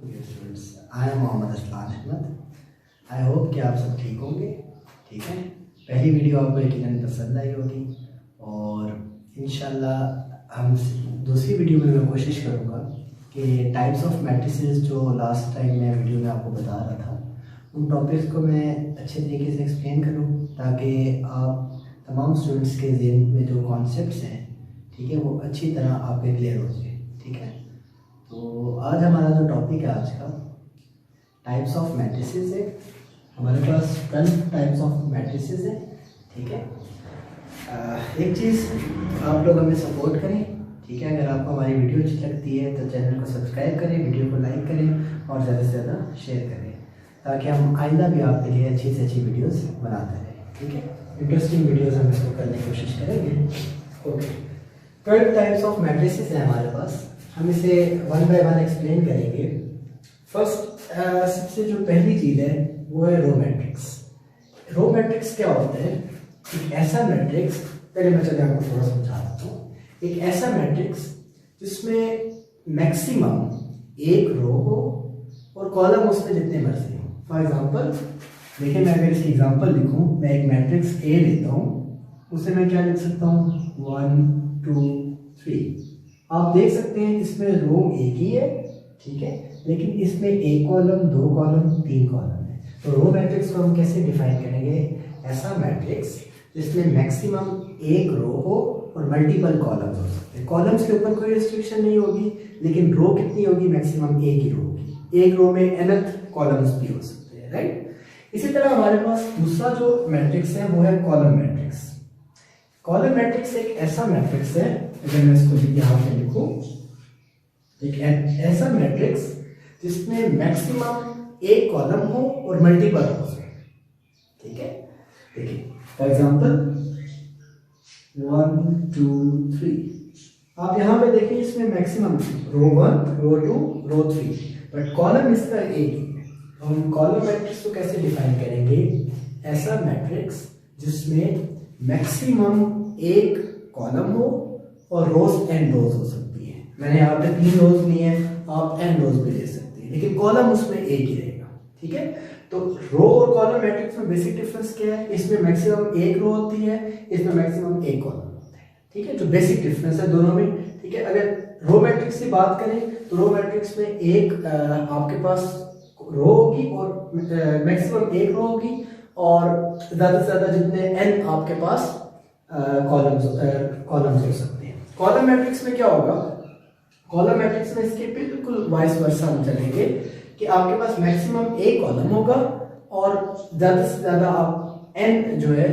Dear students, I am Mohammad Aslan Ahmed. I hope कि आप सब ठीक होंगे। ठीक है, पहली वीडियो आपको यकीनन पसंद आई होगी और इंशाल्लाह हम दूसरी वीडियो में मैं कोशिश करूँगा कि टाइप्स ऑफ मैट्रिसेस जो लास्ट टाइम मैं वीडियो में आपको बता रहा था उन टॉपिक्स को मैं अच्छे तरीके से एक्सप्लेन करूँ ताकि आप तमाम स्टूडेंट्स के ज़हन में जो कॉन्सेप्ट्स हैं, ठीक है, वो अच्छी तरह आपके क्लियर हो जाए। ठीक है, तो आज हमारा जो टॉपिक है आज का टाइप्स ऑफ मैट्रिसेस है। हमारे पास 12 टाइप्स ऑफ मैट्रिसेस है। ठीक है, एक चीज़ आप लोग हमें सपोर्ट करें। ठीक है, अगर आपको हमारी वीडियो अच्छी लगती है तो चैनल को सब्सक्राइब करें, वीडियो को लाइक करें और ज़्यादा से ज़्यादा शेयर करें ताकि हम आइंदा भी आपके लिए अच्छी से अच्छी वीडियोस बनाते रहें। ठीक है, इंटरेस्टिंग वीडियोस हम इसको करने की कोशिश करेंगे। ओके, 12 टाइप्स ऑफ मैट्रिसेस हैं हमारे पास। हम इसे वन बाय वन एक्सप्लेन करेंगे। फर्स्ट सबसे जो पहली चीज़ है वो है रो मैट्रिक्स। रो मैट्रिक्स क्या होता है? एक ऐसा मैट्रिक्स, पहले मैं चलिए आपको थोड़ा समझा देता हूँ। एक ऐसा मैट्रिक्स जिसमें मैक्सिमम एक रो हो और कॉलम उसमें जितने मर्जी हो। फॉर एग्जांपल देखिए, मैं अगर इसकी एग्जांपल लिखूं, मैं एक मैट्रिक्स ए लेता हूँ, उसे मैं क्या लिख सकता हूँ? 1 2 3। आप देख सकते हैं इसमें रो एक ही है, ठीक है, लेकिन इसमें एक कॉलम, दो कॉलम, तीन कॉलम है। तो रो मैट्रिक्स को हम कैसे डिफाइन करेंगे? ऐसा मैट्रिक्स जिसमें मैक्सिमम एक रो हो और मल्टीपल कॉलम्स हो सकते हैं। कॉलम्स के ऊपर कोई रिस्ट्रिक्शन नहीं होगी, लेकिन रो कितनी होगी? मैक्सिमम एक ही रो होगी। एक रो में nth कॉलम्स भी हो सकते हैं, राइट। इसी तरह हमारे पास दूसरा जो मैट्रिक्स है वो है कॉलम मैट्रिक्स। कॉलम मैट्रिक्स एक ऐसा मैट्रिक्स है, अगर मैं इसको यहाँ पे लिखूं, एक ऐसा मैट्रिक्स जिसमें मैक्सिमम एक कॉलम हो और मल्टीपल रोज हो। ठीक है, देखिए फॉर एग्जांपल 1 2 3। आप यहाँ पे देखिए इसमें maximum row 1 row 2 row 3, but column इसका एक ही है। हम कॉलम मैट्रिक्स को कैसे डिफाइन करेंगे? ऐसा मैट्रिक्स जिसमें मैक्सिमम एक कॉलम हो और रोज एंड रोज हो सकती है। मैंने यहाँ पे 3 रोज ली है, आप एंड रोज भी ले सकते हैं, लेकिन कॉलम उसमें एक ही रहेगा। ठीक है, तो रो और कॉलम मैट्रिक्स में बेसिक डिफरेंस क्या है? इसमें मैक्सिमम एक रो होती है, इसमें मैक्सिमम एक कॉलम होता है। ठीक है, जो बेसिक डिफरेंस है दोनों में। ठीक है, अगर रो मैट्रिक्स की बात करें तो रो मैट्रिक्स में एक आपके पास रो होगी और मैक्सिमम एक रो होगी और ज्यादा से ज्यादा जितने एन आपके पास कॉलम्स हो सकते हैं। कॉलम मैट्रिक्स में क्या होगा? कॉलम मैट्रिक्स में इसके बिल्कुल वाइस वर्सा हम चलेंगे कि आपके पास मैक्सिमम एक कॉलम होगा और ज्यादा से ज्यादा आप एन जो है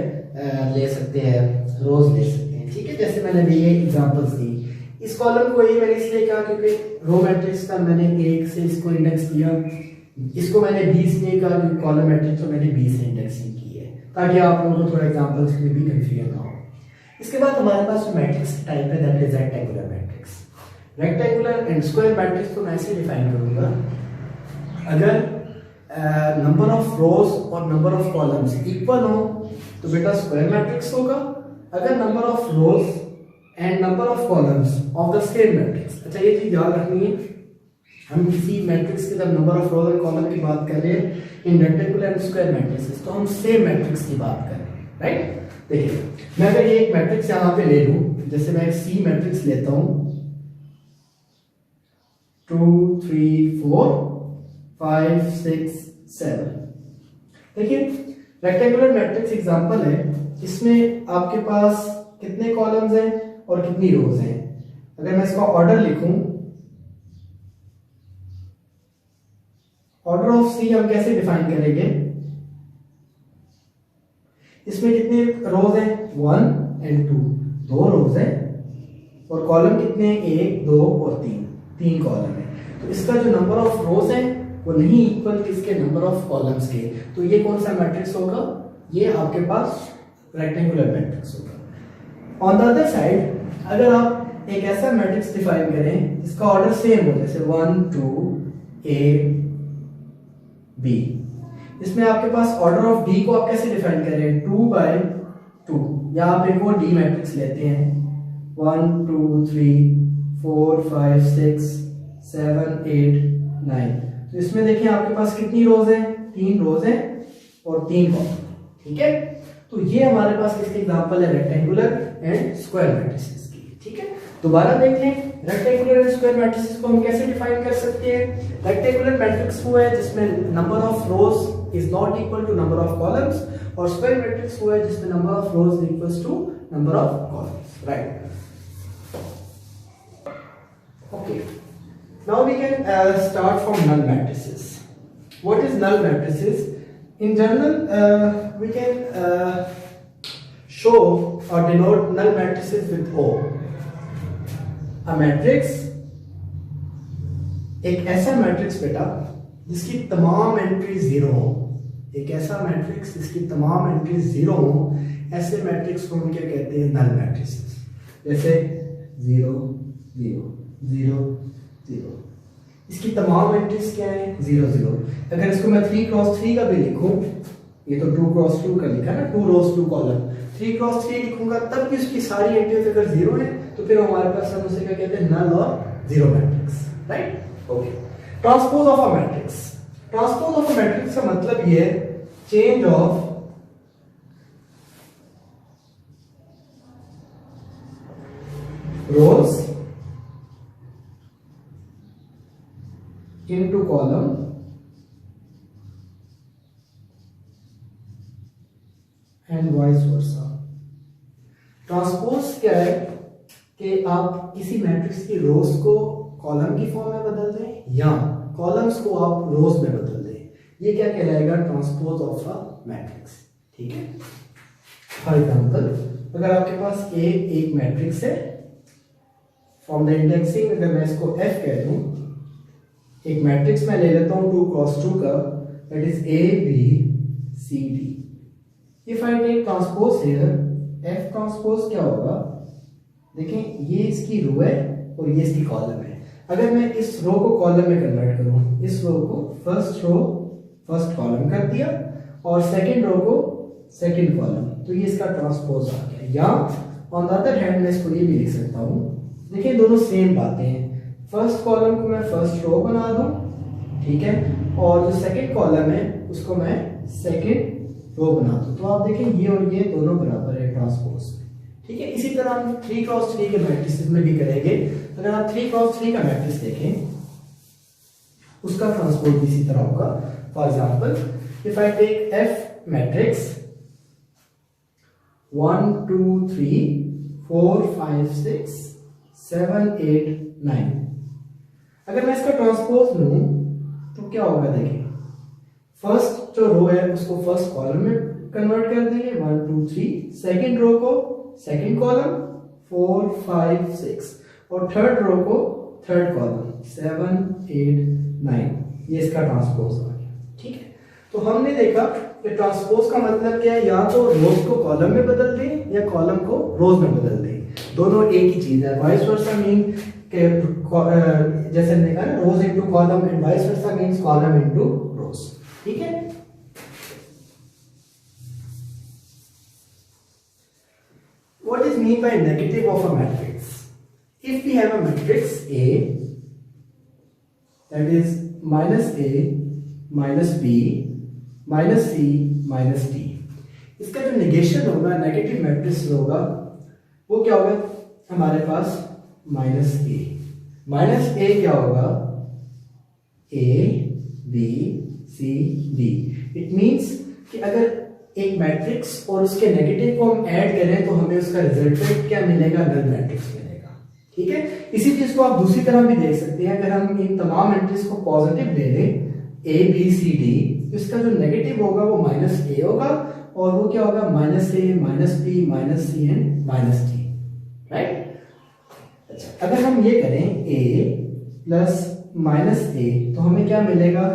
ले सकते हैं, रोज ले सकते हैं। ठीक है, जैसे मैंने अभी ये एग्जांपल्स दी। इस कॉलम को ये मैंने इसलिए कहा क्योंकि रो मैट्रिक्स का मैंने 1 से इसको इंडेक्स दिया, इसको मैंने 20 नहीं कहा क्योंकि कॉलम मैट्रिक्स को मैंने 20 से इंडेक्सिंग की है, ताकि आप लोगों को थोड़ा एग्जांपल्स में भी कंफ्यूजन ना हो। इसके बाद हमारे पास जो मैट्रिक्स टाइप है that is rectangular matrix. Rectangular and square matrix को मैं ऐसे डिफाइन करूंगा, अगर नंबर ऑफ रोज और नंबर ऑफ कॉलम्स इक्वल हो तो बेटा स्क्वायर मैट्रिक्स होगा। अगर number of rose and number of columns of the same matrix, अच्छा ये चीज याद रखनी है, हम किसी मैट्रिक्स के जब नंबर ऑफ रोज और कॉलम की बात कर रहे हैं इन रेक्टेंगुलर एंड स्क्वायर मैट्रिक्स, तो हम सेम मैट्रिक्स की बात कर रहे हैं, राइट। देखिए, मैं अगर ये एक मैट्रिक्स यहाँ पे ले लूं, जैसे मैं एक सी मैट्रिक्स लेता हूं, 2 3 4 5 6 7। देखिए, रेक्टेंगुलर मैट्रिक्स एग्जांपल है, इसमें आपके पास कितने कॉलम्स हैं और कितनी रोज हैं। अगर मैं इसका ऑर्डर लिखूं, ऑर्डर ऑफ सी हम कैसे डिफाइन करेंगे? इसमें कितने रोज हैं? 1 एंड 2, 2 रोज हैं और कॉलम कितने हैं? 1 2 और 3 कॉलम है। तो इसका जो नंबर ऑफ रोज है वो नहीं इक्वल किसके? नंबर ऑफ कॉलम्स के। तो ये कौन सा मैट्रिक्स होगा? ये आपके पास रेक्टेंगुलर मैट्रिक्स होगा। ऑन द अदर साइड, अगर आप एक ऐसा मैट्रिक्स डिफाइन करें जिसका ऑर्डर सेम हो, जैसे 1 2 A B, इसमें आपके पास ऑर्डर ऑफ डी को आप कैसे डिफाइन करें? 2/2, या आप एक और डी मैट्रिक्स लेते हैं, 1 2 3 4 5 6 7 8 9। तो इसमें देखिए आपके पास कितनी रोज है, 3 रोज है और 3 कॉलम, ठीक है। तो ये हमारे पास किसके एग्जांपल है, रेक्टेंगुलर एंड स्क्वायर मैट्रिसेस की, ठीक है। दोबारा देख लें, रेक्टेंगुलर एंड स्क्वायर मैट्रिसेस को हम कैसे डिफाइन कर सकते हैं। रेक्टेंगुलर मैट्रिक्स वो है जिसमें number of rows is not equal to number of columns, और स्क्वायर मैट्रिक्स वो है जिसमें number of rows is equal to number of columns, right. Okay, now we can start from null matrices. What is null matrices? In general, we can show or denote null matrices with O. A matrix, एक ऐसा matrix बेटा जिसकी तमाम entry zero हो, एक ऐसा matrix जिसकी तमाम एंट्री जीरो हो, ऐसे मैट्रिक्स को हम क्या कहते हैं, नल मैट्रिसेस। जैसे 0 0 0 0, इसकी तमाम एंट्रीज क्या है, 0 0। अगर इसको मैं 3 क्रॉस 3 का भी लिखूं, ये तो 2 क्रॉस 2 का लिखा ना, 2 रोज 2 कॉलम, 3 क्रॉस 3 लिखूंगा तब भी उसकी सारी एंट्रीज अगर 0 है तो फिर हमारे पास हम उसे क्या कहते हैं, नल और zero matrix, right. Okay, transpose of a matrix. Transpose of a matrix का मतलब ये है change of rose into column and vice versa। Transpose क्या है कि आप किसी मैट्रिक्स की रोज को कॉलम की फॉर्म में बदल दें या कॉलम्स को आप रोज में बदल दें, ये क्या कहलाएगा, ट्रांसपोज ऑफ अ मैट्रिक्स, ठीक है। फॉर एग्जांपल, अगर आपके पास ए एक मैट्रिक्स है, फ्रॉम द इंडेक्सिंग अगर मैं इसको F कह दूं, एक मैट्रिक्स में ले लेता हूं 2 क्रॉस 2 का, that is A B C D। If I take transpose here, F transpose क्या होगा, देखें ये इसकी रो है और ये इसकी कॉलम है। अगर मैं इस रो को कॉलम में कन्वर्ट करूं, इस रो को फर्स्ट रो फर्स्ट कॉलम कर दिया और सेकंड रो को सेकंड कॉलम, तो ये इसका ट्रांसपोज आ गया। या ऑन द अदर हैंड मैं इसको ये भी लिख सकता हूं, देखिए दोनों सेम बातें हैं। फर्स्ट कॉलम को मैं फर्स्ट रो बना दूं, ठीक है, और जो सेकंड कॉलम है उसको मैं सेकंड रो बना दूं, तो आप देखें ये और ये दोनों बराबर है ट्रांसपोज, ठीक है। इसी तरह हम 3 क्रॉस 3 के मैट्रिसेस में भी करेंगे। अगर आप 3 क्रॉस 3 का मैट्रिक्स देखें, उसका ट्रांसपोज भी इसी तरह होगा। For example, if I take F matrix 1 2 3 4 5 6 7 8 9, अगर मैं इसका ट्रांसपोज लूं तो क्या होगा, देखिए फर्स्ट जो रो है उसको फर्स्ट कॉलम में कन्वर्ट कर देंगे 1 2 3, सेकंड रो को सेकंड कॉलम 4 5 6, और थर्ड रो को थर्ड कॉलम 7 8 9, ये इसका ट्रांसपोज आ गया, ठीक है। तो हमने देखा कि ट्रांसपोज का मतलब क्या है, या तो रोज को कॉलम में बदल दें या कॉलम को रोज में बदल दें, दोनों एक ही चीज है। वाइस वर्सा मीन के जैसे हमने कहा ना, रोज into column, and vice versa means column into रोज, ठीक है। What is mean by negative of a matrix? If we have a matrix A, that is minus A minus B minus C minus D, इसका जो negation होगा, negative matrix होगा, वो क्या होगा हमारे पास, माइनस ए क्या होगा, A B C D। It means कि अगर एक मैट्रिक्स और उसके नेगेटिव को हम ऐड करें तो हमें उसका रिजल्टेंट क्या मिलेगा, नल मैट्रिक्स मिलेगा, ठीक है। इसी चीज को आप दूसरी तरह भी देख सकते हैं, अगर हम इन तमाम एंट्रीज को पॉजिटिव ले लें A B C D, तो इसका जो नेगेटिव होगा वो माइनस A होगा, और वो क्या होगा, minus A minus B minus C and minus D, right. अच्छा, अगर हम ये करें A प्लस माइनस A, तो हमें क्या मिलेगा,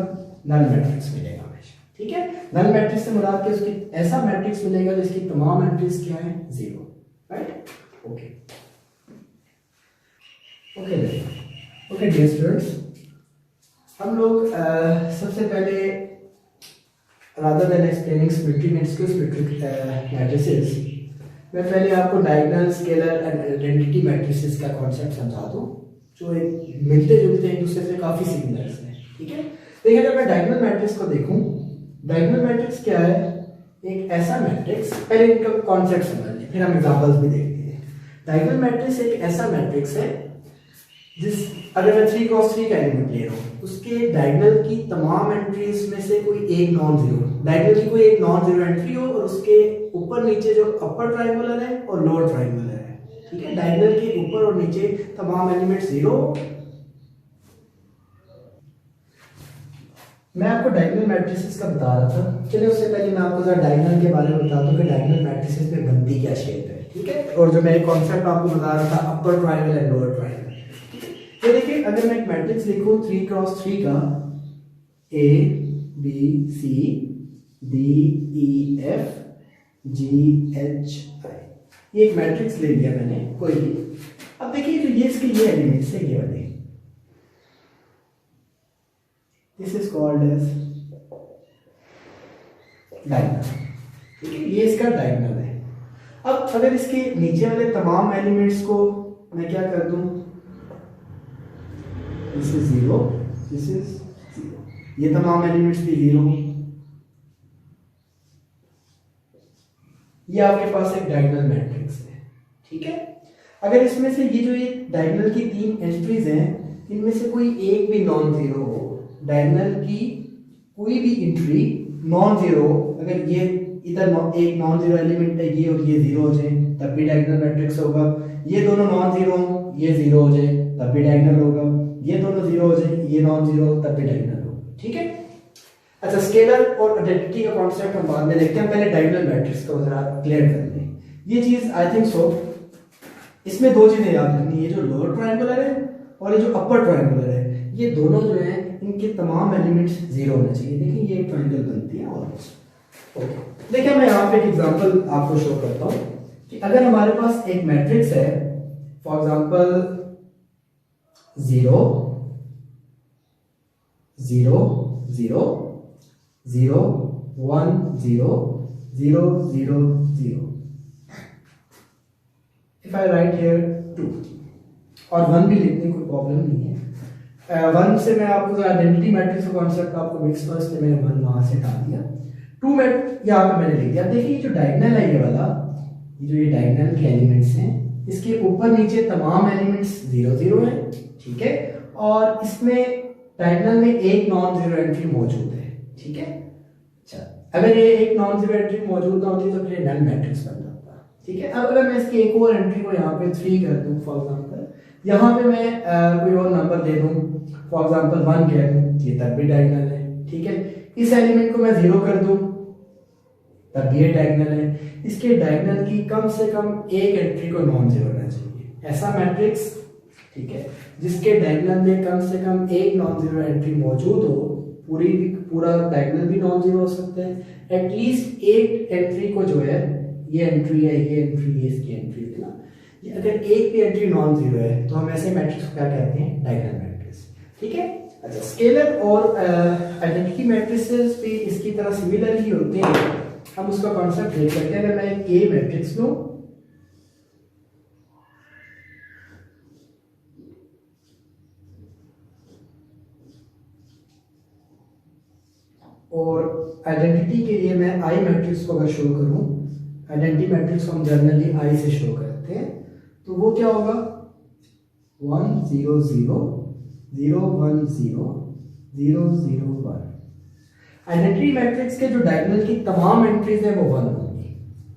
नल मैट्रिक्स मिलेगा हमेशा, ठीक है। नल मैट्रिक्स से मुराद के उसकी ऐसा मैट्रिक्स मिलेगा जिसकी तमाम एंट्रीज क्या है, 0, right. Okay okay dear students, हम लोग सबसे पहले rather than explaining symmetric and skew-symmetric matrices, मैं पहले आपको diagonal, scalar and identity matrices का कॉन्सेप्ट समझा दूं, जो एक मिलते जुलते हैं एक दूसरे से, काफी सिमिलर हैं, ठीक है। देखिए अगर मैं डायगोनल मैट्रिक्स को देखूं, डायगोनल मैट्रिक्स क्या है, एक ऐसा मैट्रिक्स, पहले इनका कॉन्सेप्ट समझ लें फिर हम एग्जांपल्स भी देखते हैं। डायगोनल मैट्रिक्स एक ऐसा मैट्रिक्स है जिस, अगर मैं 3 क्रॉस 3 का एलिमेंट ले रहा हूँ, उसके डायगोनल की तमाम एंट्रीज में से कोई एक नॉन जीरो, डायगोनल की कोई एक नॉन जीरो एंट्री हो और उसके ऊपर नीचे जो अपर ट्रायंगुलर है और लोअर ट्रायंगुलर है, ठीक है, डायगोनल के ऊपर और नीचे तमाम एलिमेंट जीरो। मैं आपको डायगोनल मैट्रिसेस का बता रहा था, चलिए उससे पहले मैं आपको जरा डायगोनल के बारे में बता दूं कि डायगोनल मैट्रिसेस में बनती क्या शेप है, ठीक है। और जो मैं कॉन्सेप्ट आपको बता रहा था अपर ट्रायंगल एंड लोअर ट्रायंगल, ठीक है। तो देखिए अगर मैं एक मैट्रिक्स लिखूं 3 क्रॉस 3 का, A B C D E F G H I, ये एक मैट्रिक्स ले लिया मैंने कोई भी। अब देखिए जो ये इसके ये एलिमेंट्स है ये वाले, this is called as diagonal, ठीक है, ये इसका डायगोनल है। अब अगर इसके नीचे वाले तमाम एलिमेंट्स को मैं क्या कर दूं, दिस इज 0, दिस इज 0, ये तमाम एलिमेंट्स भी 0, ये आपके पास एक डायगोनल मैट्रिक्स है, ठीक है। अगर इसमें से ये जो ये डायगोनल की 3 एंट्रीज हैं, इनमें से कोई एक भी नॉन जीरो हो, डायगोनल की कोई भी एंट्री नॉन जीरो, अगर ये इधर एक नॉन जीरो एलिमेंट है ये और ये 0 हो जाए तब भी डायगोनल मैट्रिक्स होगा, ये दोनों नॉन जीरो हो ये 0 हो जाए तब भी डायगोनल होगा, ये दोनों 0 हो जाए ये नॉन जीरो तब भी डायगोनल होगा, ठीक है। अच्छा, स्केलर और आइडेंटिटी का कॉन्सेप्ट हम बाद में देखते हैं, पहले डायगोनल मैट्रिक्स को जरा क्लियर कर लें। ये चीज आई थिंक सो, इसमें दो चीजें याद रखनी है, जो लोअर ट्रायंगुलर है और ये जो अपर ट्रायंगुलर है, ये दोनों जो है इनके तमाम एलिमेंट्स 0 होने चाहिए। देखिए ये एक ट्रायंगल बनती है ऑलमोस्ट, ओके। देखिए मैं यहाँ पे एक एग्जांपल आपको शो करता हूँ कि अगर हमारे पास एक मैट्रिक्स है, for example 0 0 0 0 1 0 0 0 0, if I right here 2 और 1 भी लिखने कोई प्रॉब्लम नहीं है। 1 से मैं आपको आइडेंटिटी मैट्रिक्स का कॉन्सेप्ट आपको मिक्स फर्स्ट में मैंने 1 वहां से डाल दिया, 2 मैट यहाँ पे मैंने लिख दिया। देखिए जो डायगोनल है ये वाला, जो ये डायगोनल के एलिमेंट्स हैं, इसके ऊपर नीचे तमाम एलिमेंट्स 0 0 है, ठीक है, और इसमें डायगोनल में एक नॉन जीरो एंट्री मौजूद है, ठीक है। अच्छा, अगर ये एक नॉन जीरो एंट्री मौजूद ना होती तो फिर नल मैट्रिक्स बन जाता, ठीक है। अब अगर मैं इसकी एक और एंट्री को यहाँ पे 3 कर दूं, फॉर एग्जांपल यहाँ पे मैं कोई और नंबर दे दूं, फॉर एग्जांपल 1 कह दूं, ये तब भी डायगोनल है, ठीक है। इस एलिमेंट को मैं 0 कर दूं तब भी ये डायगोनल है। इसके डायगोनल की कम से कम एक एंट्री को नॉन जीरो होना चाहिए, ऐसा मैट्रिक्स, ठीक है, जिसके डायगोनल में कम से कम एक नॉन जीरो एंट्री मौजूद हो, पूरा डायगोनल भी नॉन जीरो हो सकते हैं, एटलीस्ट एक एंट्री को जो है, ये एंट्री है, ये एंट्री है, इसकी एंट्री है ना, ये अगर एक भी एंट्री नॉन जीरो है तो हम ऐसे मैट्रिक्स को क्या कहते हैं, डायगोनल मैट्रिक्स, ठीक है। अच्छा, स्केलर और आइडेंटिटी मैट्रिसेस भी इसकी तरह सिमिलर ही होते हैं, हम उसका कॉन्सेप्ट ले सकते हैं। अगर मैं एक ए मैट्रिक्स लूं और आइडेंटिटी के लिए मैं आई मैट्रिक्स को अगर शो करूं, आइडेंटिटी मैट्रिक्स को हम जनरली आई से शो करते हैं, तो वो क्या होगा 1 0 0 0 1 0 0 0 1। आइडेंटिटी मैट्रिक्स के जो डायगोनल की तमाम एंट्रीज है वो 1 होंगी।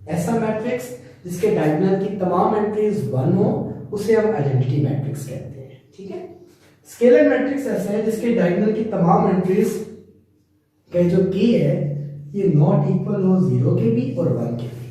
ऐसा मैट्रिक्स जिसके डायगोनल की तमाम एंट्रीज 1 हो उसे हम आइडेंटिटी मैट्रिक्स कहते हैं, ठीक है। स्केलर मैट्रिक्स ऐसा है जिसके डायगोनल की तमाम एंट्रीज का जो की है ये नॉट इक्वल हो 0 के भी और 1 के भी।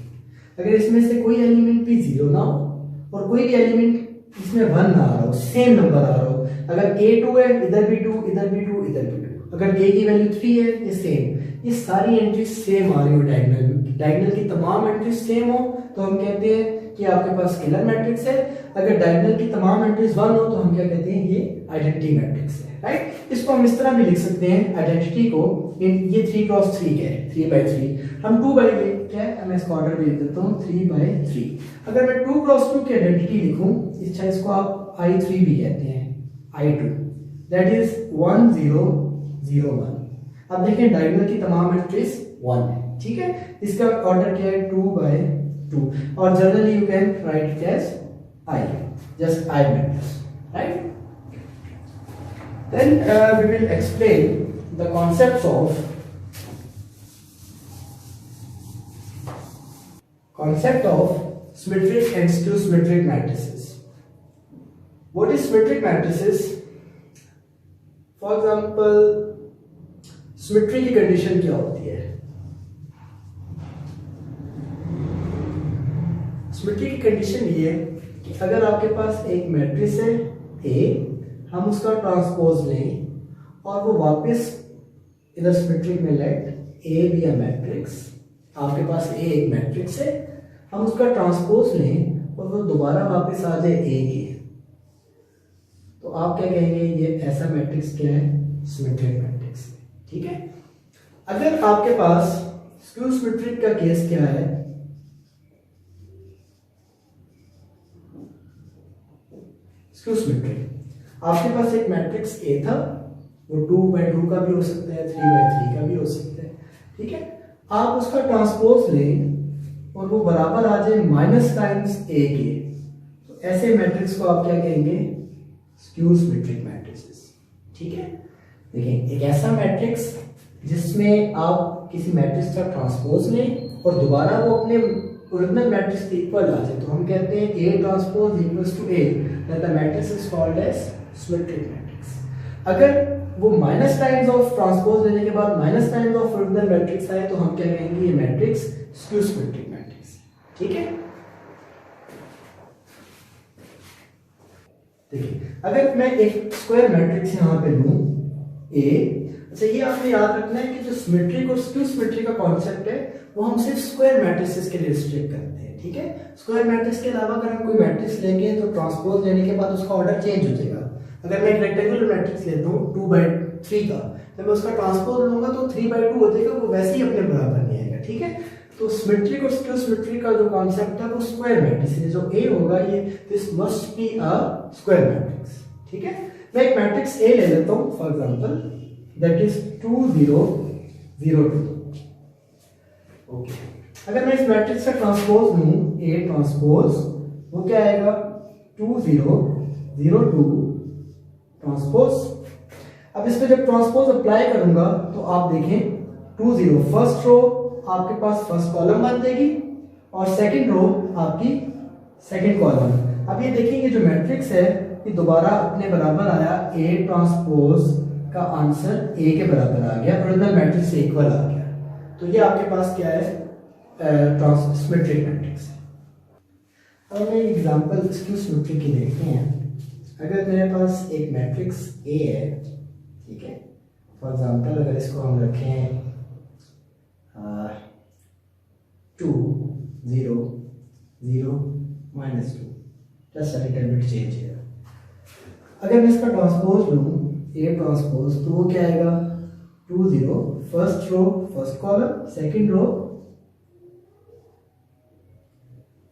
अगर इसमें से कोई एलिमेंट भी 0 ना हो और कोई भी एलिमेंट इसमें 1 ना आ रहा हो, सेम नंबर आ रहा हो, अगर a 2 है इधर भी 2, इधर भी 2, इधर भी 2, अगर a की वैल्यू 3 है ये सेम, ये सारी एंट्रीज सेम आ रही हो डायगोनल की तमाम एंट्रीज सेम हो तो हम कहते हैं कि आपके पास स्केलर मैट्रिक्स है। अगर डायगोनल की तमाम एंट्रीज 1 हो तो हम क्या कहते हैं, ये आइडेंटिटी मैट्रिक्स है, राइट। इसको हम इस तरह भी लिख सकते हैं आइडेंटिटी को, ये 3 क्रॉस 3 है, 3 by 3, हम 2 by क्या है, मैं इसका ऑर्डर भी लिख देता हूँ 3 by 3। अगर मैं 2 क्रॉस 2 की आइडेंटिटी लिखूं, इसको आप I3 भी कहते हैं, I2, दैट इज 1 0 0 1। अब देखें डायगोनल की तमाम एंट्रीज 1 है, ठीक है। इसका ऑर्डर क्या है 2/2 और generally you can write it as I, just I matrix, right? Then we will explain the concepts of symmetric and skew symmetric matrices. What is symmetric matrices? For example, symmetry की condition क्या होती है? symmetry की condition ये है कि अगर आपके पास एक मैट्रिक्स है A, हम उसका ट्रांसपोज लें और वो वापस इधर सिमेट्रिक में लेट A भी अ मैट्रिक्स, आपके पास A एक मैट्रिक्स है, हम उसका ट्रांसपोज लें और वो दोबारा वापस आ जाए A के, तो आप क्या कहेंगे? ये ऐसा मैट्रिक्स क्या है? सिमेट्रिक मैट्रिक्स, ठीक है। अगर आपके पास स्क्यू सिमेट्रिक का केस क्या है? सिमेट्रिक, आपके पास एक मैट्रिक्स A था, वो 2/2 का भी हो सकता है, 3/3 का भी हो सकता है, ठीक है। आप उसका ट्रांसपोज लें और वो बराबर आ जाए माइनस टाइम्स A के, तो ऐसे मैट्रिक्स को आप क्या कहेंगे? स्क्यू सिमेट्रिक मैट्रिसेस, ठीक है। देखिए, एक ऐसा मैट्रिक्स जिसमें आप किसी मैट्रिक्स का ट्रांसपोज लें और दोबारा वो अपने ओरिजिनल मैट्रिक्स के इक्वल आ जाए, तो हम कहते हैं A transpose equals to A, that the matrix is called as symmetric matrix. अगर वो माइनस टाइम्स ऑफ ट्रांसपोज लेने के बाद minus times of original matrix आए, तो हम क्या कहेंगे? ये मैट्रिक्स स्क्यू सिमेट्रिक मैट्रिक्स, ठीक है। देखिए, अगर मैं एक स्क्वायर मैट्रिक्स यहाँ पे लूं A, अच्छा ये आपने याद रखना है कि जो सिमेट्रिक और स्क्यू सिमेट्रिक का कॉन्सेप्ट है वो हम सिर्फ स्क्वायर मैट्रिसेस के लिए रिस्ट्रिक्ट करते हैं, ठीक है। स्क्वायर मैट्रिक्स के अलावा अगर हम कोई मैट्रिक्स लेंगे तो ट्रांसपोज लेने के बाद उसका ऑर्डर चेंज हो जाएगा। अगर मैं एक रेक्टेंगुलर मैट्रिक्स लेता हूँ 2/3 का, तो मैं उसका ट्रांसपोज लूंगा तो 3/2 हो जाएगा, वो वैसे ही अपने बराबर नहीं आएगा, ठीक है। तो सिमेट्रिक और स्क्यू सिमेट्रिक का जो कॉन्सेप्ट है वो स्क्वायर मैट्रिक्स है, जो A होगा ये this must be a square matrix, ठीक है। मैं एक मैट्रिक्स A ले लेता हूँ for example, that is 2 0 0 2, okay. अगर मैं इस मैट्रिक्स का ट्रांसपोज लूं A ट्रांसपोज, वो क्या आएगा? 2 0 0 2 ट्रांसपोज। अब इस पे जब ट्रांसपोज अप्लाई करूंगा तो आप देखें 2 0 फर्स्ट रो आपके पास फर्स्ट कॉलम बन जाएगी और सेकंड रो आपकी सेकंड कॉलम। अब ये देखेंगे जो मैट्रिक्स है ये दोबारा अपने बराबर आया, A ट्रांसपोज का आंसर A के बराबर आ गया, ओरिजिनल मैट्रिक्स से इक्वल आ गया, तो ये आपके पास क्या है? सिमेट्रिक मैट्रिक्स है। अब हम एक एग्जांपल स्क्यू सिमेट्रिक की देखते हैं। अगर मेरे पास एक मैट्रिक्स A है, ठीक है, फॉर एग्जांपल अगर इसको हम रखें 2 0 0 -2, just a little bit change here. अगर मैं इसका ट्रांसपोज लूं A ट्रांसपोज, तो वो क्या आएगा? 2 0 first row first column, second row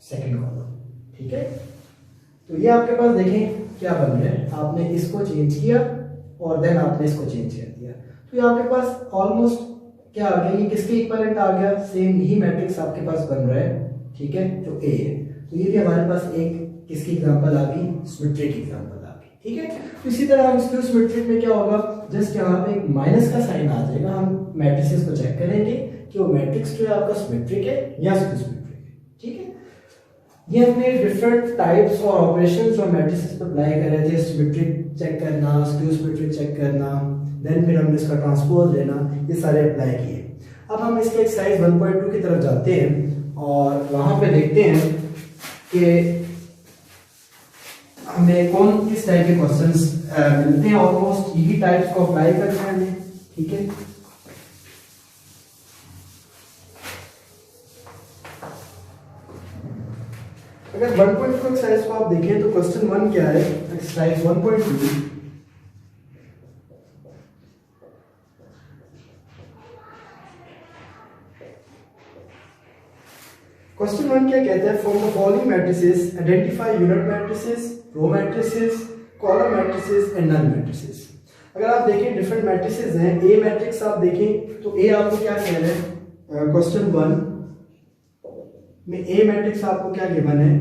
second column, ठीक है। तो ये आपके पास देखें क्या बन रहा है, आपने इसको चेंज किया और देन आपने इसको चेंज कर दिया, तो ये आपके पास ऑलमोस्ट क्या आ गया? ये किसके इक्विवेलेंट आ गया? सेम यही मैट्रिक्स आपके पास बन रहा है, ठीक है, जो A है। तो ये भी हमारे पास एक किसकी एग्जांपल आ गई? सिमेट्रिक एग्जांपल आ गई, ठीक है। तो इसी तरह हम स्क्यू सिमेट्रिक में क्या होगा? जस्ट यहाँ पे एक माइनस का साइन आ जाएगा, हम मैट्रिसेस को चेक करेंगे कि वो मैट्रिक्स जो है आपका सिमेट्रिक है या स्क्यू सिमेट्रिक है, ठीक है। ये हमने डिफरेंट टाइप्स और ऑपरेशंस जो मैट्रिसेस पर अप्लाई कर रहे थे, सिमेट्रिक चेक करना, स्क्यू सिमेट्रिक चेक करना, देन फिर हमने इसका ट्रांसपोज लेना, ये सारे अप्लाई किए। अब हम इसके एक्सरसाइज 1.2 की तरफ जाते हैं और वहां पे देखते हैं कि हमें कौन किस टाइप के क्वेश्चंस मिलते हैं। ऑलमोस्ट यही टाइप्स को अप्लाई करना है हमें, ठीक है। अगर 1.2 एक्सरसाइज को आप देखें तो क्वेश्चन 1 क्या है? एक्सरसाइज 1.2, क्वेश्चन 1 क्या कहता है? From the following matrices identify unit matrices, row matrices, column matrices and null matrices. अगर आप देखें डिफरेंट मैट्रिसेस हैं, ए मैट्रिक्स आप देखें तो ए आपको क्या कह रहे हैं, क्वेश्चन 1 में ए मैट्रिक्स आपको क्या गिवन है,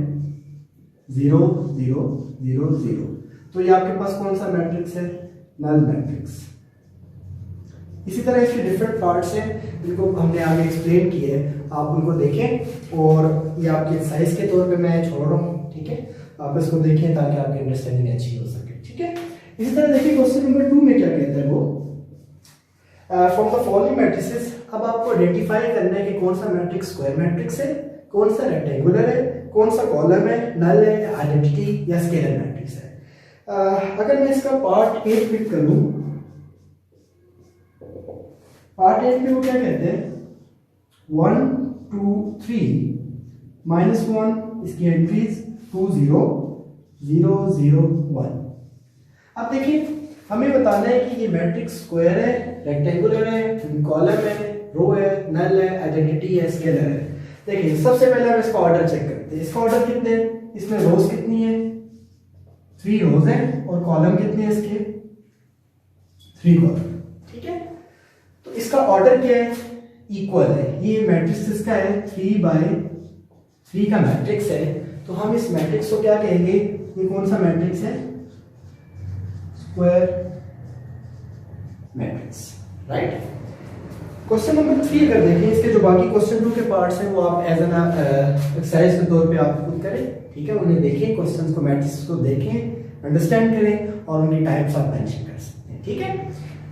0 0 0 0। तो ये आपके पास कौन सा मैट्रिक्स है, नल मैट्रिक्स। इसी तरह इसके डिफरेंट पार्ट्स हैं जिनको हमने आगे एक्सप्लेन किए हैं, आप उनको देखें और ये आपके एक्सरसाइज के तौर पे मैं छोड़ रहा हूँ, ठीक है। आप इसको देखें ताकि आपकी अंडरस्टैंडिंग अच्छी हो सके, ठीक है। इसी तरह देखिए क्वेश्चन नंबर 2 में क्या कहता है वो, फ्रॉम द फॉलोइंग मैट्रिसेस। अब आपको आइडेंटिफाई करना है कि कौन सा मैट्रिक्स स्क्वायर मैट्रिक्स है, कौन सा रेक्टेंगुलर है, कौन सा कॉलम है, नल है, आइडेंटिटी या स्केलर मैट्रिक्स है। अगर मैं इसका पार्ट 8 पिक करूं, पार्ट 8 में वो क्या कहते हैं, 1 2 3 -1 इसकी एंट्रीज 2 0 0 0 1। अब देखिए हमें बताना है कि ये मैट्रिक्स स्क्वायर है, रेक्टेंगुलर है, कॉलम है, रो है, नल है, आइडेंटिटी है, स्केलर है। देखिए सबसे पहले हम इसका ऑर्डर चेक करते हैं। इसका ऑर्डर कितने हैं, इसमें रोज कितनी है, 3 रोज हैं, और कॉलम कितने हैं इसके, 3 कॉलम, ठीक है। तो इसका ऑर्डर क्या है, इक्वल है। ये मैट्रिक्स इसका है 3/3 का मैट्रिक्स है। तो हम इस मैट्रिक्स को क्या कहेंगे, ये कौन सा मैट्रिक्स है, square matrix, right. Question number 3 अगर देखें, इसके जो बाकी क्वेश्चन 2 के पार्ट्स हैं वो आप एज एन एक्सरसाइज के तौर पे आप खुद करें, ठीक है। उन्हें देखें, क्वेश्चंस को, मैट्रिक्स को देखें, अंडरस्टैंड करें और उनकी टाइप्स आप मेंशन कर सकते हैं, ठीक है।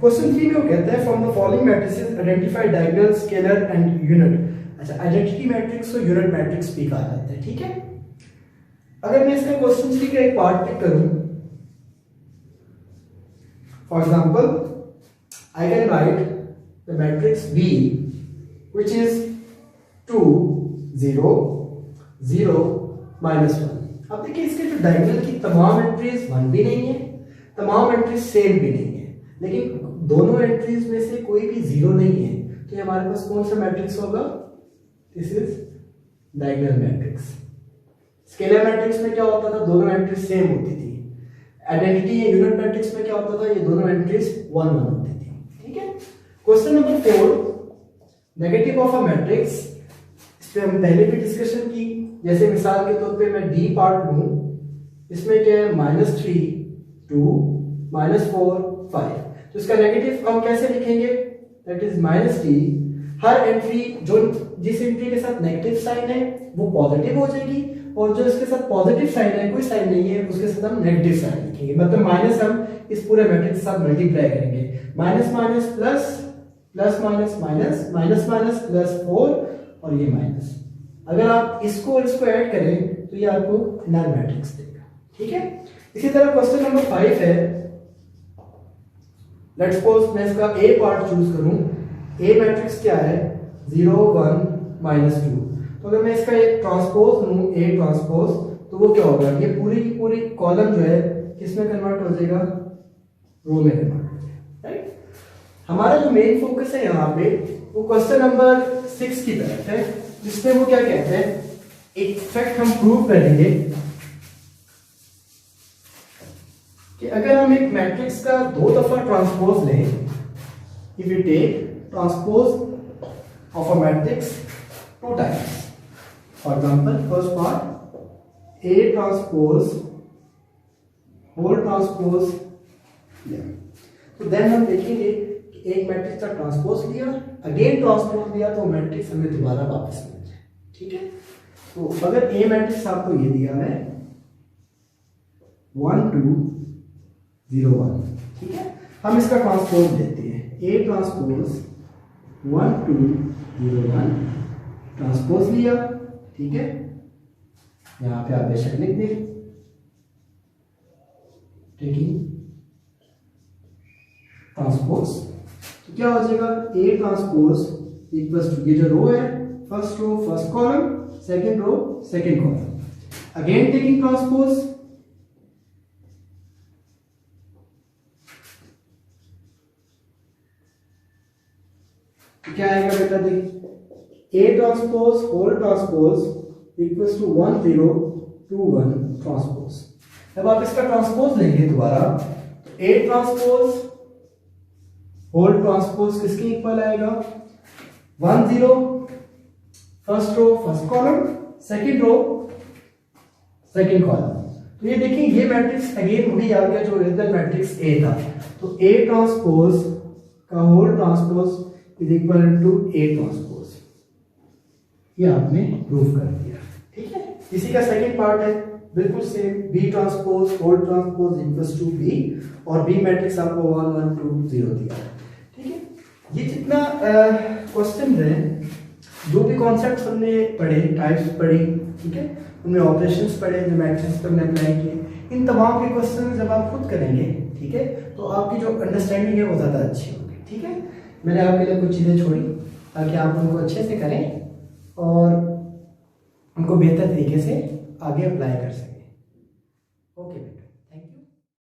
क्वेश्चन 3 में वो कहता है from the following matrices identify diagonal, scalar and unit. अच्छा, आइडेंटिटी मैट्रिक्स को यूनिट मैट्रिक्स भी कहा जाता है, ठीक है। अगर मैं इसका क्वेश्चन 3 का एक पार्ट पिक करूं, for example I can write the matrix B which is 2 0 0 -1। अब देखिए इसके जो डायगोनल की तमाम एंट्रीज 1 भी नहीं है, तमाम एंट्रीज सेम भी नहीं है, लेकिन दोनों एंट्रीज में से कोई भी 0 नहीं है। तो ये हमारे पास कौन सा मैट्रिक्स होगा, this is diagonal matrix. Scalar matrix में क्या होता था, दोनों एंट्रीज सेम होती थी। आइडेंटिटी या यूनिट मैट्रिक्स में क्या होता था, ये दोनों एंट्रीज 1 1 होती थी, ठीक है। Question number 4, negative of a matrix. इस पे हम पहले भी डिस्कशन की। जैसे मिसाल के तौर पे मैं डी पार्ट लूं, इसमें क्या है, -3 2 -4 5। तो इसका नेगेटिव हम कैसे लिखेंगे, that is -d। Her entry जो जिस एंट्री के साथ नेगेटिव साइन है वो पॉजिटिव हो जाएगी, और जो इसके साथ पॉजिटिव साइन है, कोई साइन नहीं है, उसके साथ हम नेगेटिव साइन लिखेंगे। मतलब माइनस हम इस पूरे मैट्रिक्स के साथ मल्टीप्लाई करेंगे, minus minus plus, plus minus minus, minus minus plus 4, और ये माइनस। अगर आप इसको और इसको ऐड करें तो ये आपको नल मैट्रिक्स देगा, ठीक है। इसी तरह क्वेश्चन नंबर 5 है, लेट्स सपोज मैं इसका ए पार्ट चूज करूं। ए मैट्रिक्स क्या है, 0 1 -2। तो अगर मैं इसका एक ट्रांसपोज लूं, ए ट्रांसपोज, तो वो क्या होगा, ये पूरी की पूरी कॉलम जो है किसमें कन्वर्ट हो जाएगा, रो में कन्वर्ट हो जाएगा, राइट। हमारा जो मेन फोकस है यहाँ पे वो क्वेश्चन नंबर 6 की तरफ है, जिसमें वो क्या कहते हैं, एक फैक्ट हम प्रूव करेंगे कि अगर हम एक मैट्रिक्स का 2 दफा ट्रांसपोज लें, if you take transpose of a matrix 2 times, for example first part A transpose whole transpose, तो देन हम देखेंगे कि एक मैट्रिक्स का ट्रांसपोज लिया, अगेन ट्रांसपोज लिया, तो मैट्रिक्स हमें दोबारा वापस मिल जाए, ठीक है। तो अगर ए मैट्रिक्स आपको ये दिया है 1 2 0 1, ठीक है, हम इसका ट्रांसपोज लेते हैं, ए ट्रांसपोज 1 2 0 1 ट्रांसपोज लिया, ठीक है। यहां पे आप बेशक लिख दें, टेकिंग ट्रांसपोज, तो क्या हो जाएगा, ए ट्रांसपोज इक्वल्स टू, ये जो रो है, first row first column, second row second column, again taking transpose, तो क्या आएगा बेटा, देखिए A transpose whole transpose equals to 1 0 2 1 transpose। जब आप इसका ट्रांसपोज लेंगे दोबारा, तो A transpose होल ट्रांसपोज किसके इक्वल आएगा, 1 0 first row first column, second row second column. तो ये देखिए ये मैट्रिक्स अगेन वही आ गया जो ओरिजिनल मैट्रिक्स ए था। तो ए ट्रांसपोज का whole transpose is equal to A transpose, ये आपने प्रूव कर दिया। ठीक है, इसी का सेकंड पार्ट है बिल्कुल same, B transpose whole transpose equals to B, और बी मैट्रिक्स आपको 1 1 2 0 दिया है। ठीक है, ये जितना क्वेश्चन है, जो भी कॉन्सेप्ट हमने पढ़े, टाइप्स पढ़ी, ठीक है, उनमें ऑपरेशंस पढ़े, जो मैट्रिक्स पर हमने अप्लाई किए, इन तमाम के क्वेश्चन जब आप खुद करेंगे, ठीक है, तो आपकी जो अंडरस्टैंडिंग है वो ज़्यादा अच्छी होगी। ठीक है, मैंने आपके लिए कुछ चीज़ें छोड़ी ताकि आप उनको अच्छे से करें और उनको बेहतर तरीके से आगे अप्लाई कर सकें। ओके।